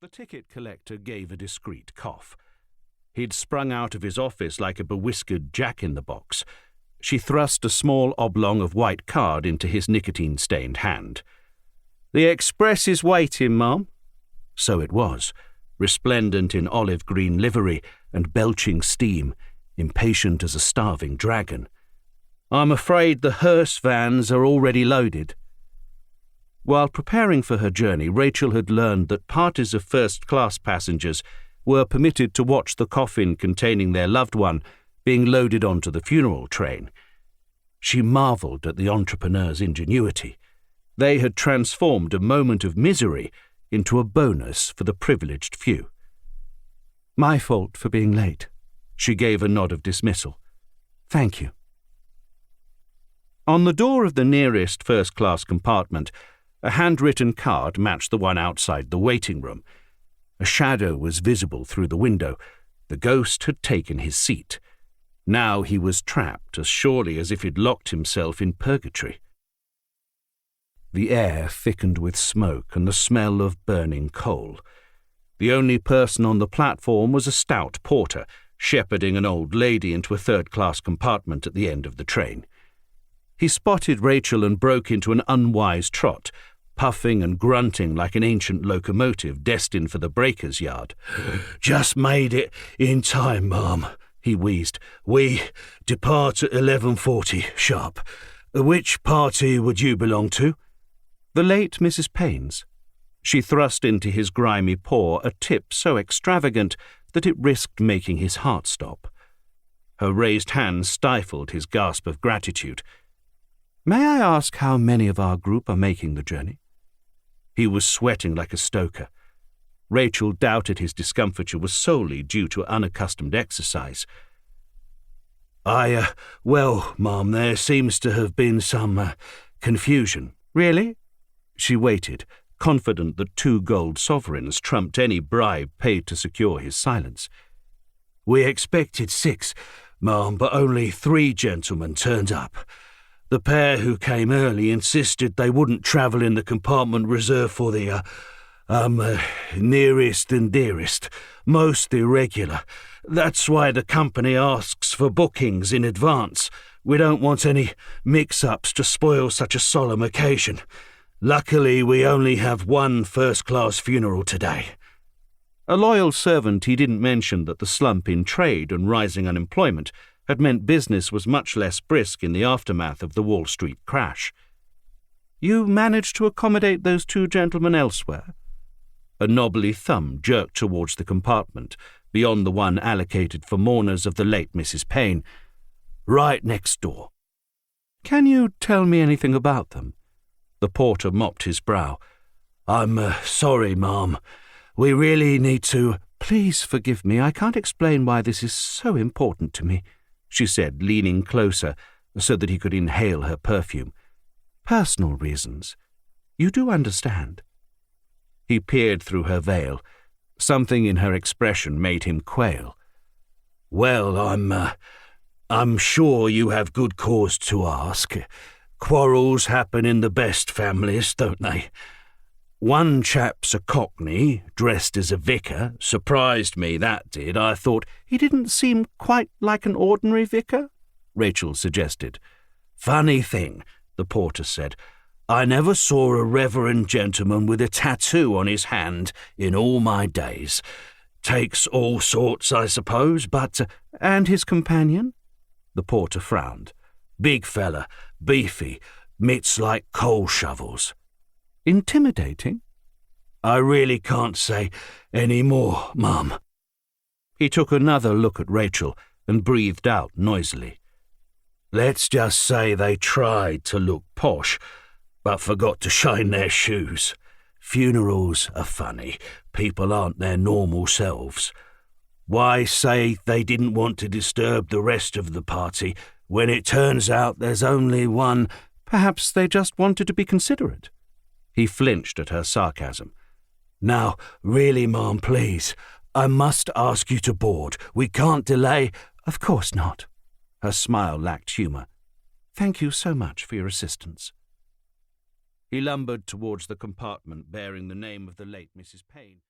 The ticket collector gave a discreet cough. He'd sprung out of his office like a bewhiskered jack-in-the-box. She thrust a small oblong of white card into his nicotine-stained hand. "The express is waiting, ma'am." So it was, resplendent in olive-green livery and belching steam, impatient as a starving dragon. "I'm afraid the hearse vans are already loaded." While preparing for her journey, Rachel had learned that parties of first-class passengers were permitted to watch the coffin containing their loved one being loaded onto the funeral train. She marvelled at the entrepreneur's ingenuity. They had transformed a moment of misery into a bonus for the privileged few. "My fault for being late." She gave a nod of dismissal. "Thank you." On the door of the nearest first-class compartment, a handwritten card matched the one outside the waiting room. A shadow was visible through the window. The ghost had taken his seat. Now he was trapped as surely as if he'd locked himself in purgatory. The air thickened with smoke and the smell of burning coal. The only person on the platform was a stout porter, shepherding an old lady into a third-class compartment at the end of the train. He spotted Rachel and broke into an unwise trot, puffing and grunting like an ancient locomotive destined for the breaker's yard. "Just made it in time, ma'am," he wheezed. "We depart at 11:40 sharp. Which party would you belong to?" "The late Mrs. Payne's." She thrust into his grimy paw a tip so extravagant that it risked making his heart stop. Her raised hand stifled his gasp of gratitude. "May I ask how many of our group are making the journey?" He was sweating like a stoker. Rachel doubted his discomfiture was solely due to unaccustomed exercise. Well, ma'am, there seems to have been some confusion." "Really?" She waited, confident that 2 gold sovereigns trumped any bribe paid to secure his silence. "We expected 6, ma'am, but only 3 gentlemen turned up. The pair who came early insisted they wouldn't travel in the compartment reserved for the, nearest and dearest, most irregular. That's why the company asks for bookings in advance. We don't want any mix-ups to spoil such a solemn occasion. Luckily, we only have 1 first-class funeral today." A loyal servant, he didn't mention that the slump in trade and rising unemployment had meant business was much less brisk in the aftermath of the Wall Street crash. "You managed to accommodate those 2 gentlemen elsewhere?" A knobbly thumb jerked towards the compartment, beyond the one allocated for mourners of the late Mrs. Payne. "Right next door." "Can you tell me anything about them?" The porter mopped his brow. "I'm sorry, ma'am. We really need to—" "Please forgive me. I can't explain why this is so important to me," she said, leaning closer so that he could inhale her perfume. "Personal reasons. You do understand." He peered through her veil. Something in her expression made him quail. "Well, I'm sure you have good cause to ask. Quarrels happen in the best families, don't they? One chap's a cockney, dressed as a vicar. Surprised me, that did. I thought—" "He didn't seem quite like an ordinary vicar?" Rachel suggested. "Funny thing," the porter said. "I never saw a reverend gentleman with a tattoo on his hand in all my days. Takes all sorts, I suppose, but—" "And his companion?" The porter frowned. "Big fella, beefy, mitts like coal shovels." "Intimidating?" "I really can't say any more, ma'am." He took another look at Rachel and breathed out noisily. "Let's just say they tried to look posh, but forgot to shine their shoes. Funerals are funny. People aren't their normal selves. Why say they didn't want to disturb the rest of the party when it turns out there's only one—" "Perhaps they just wanted to be considerate." He flinched at her sarcasm. "Now, really, ma'am, please, I must ask you to board. We can't delay—" "Of course not." Her smile lacked humour. "Thank you so much for your assistance." He lumbered towards the compartment bearing the name of the late Mrs. Payne.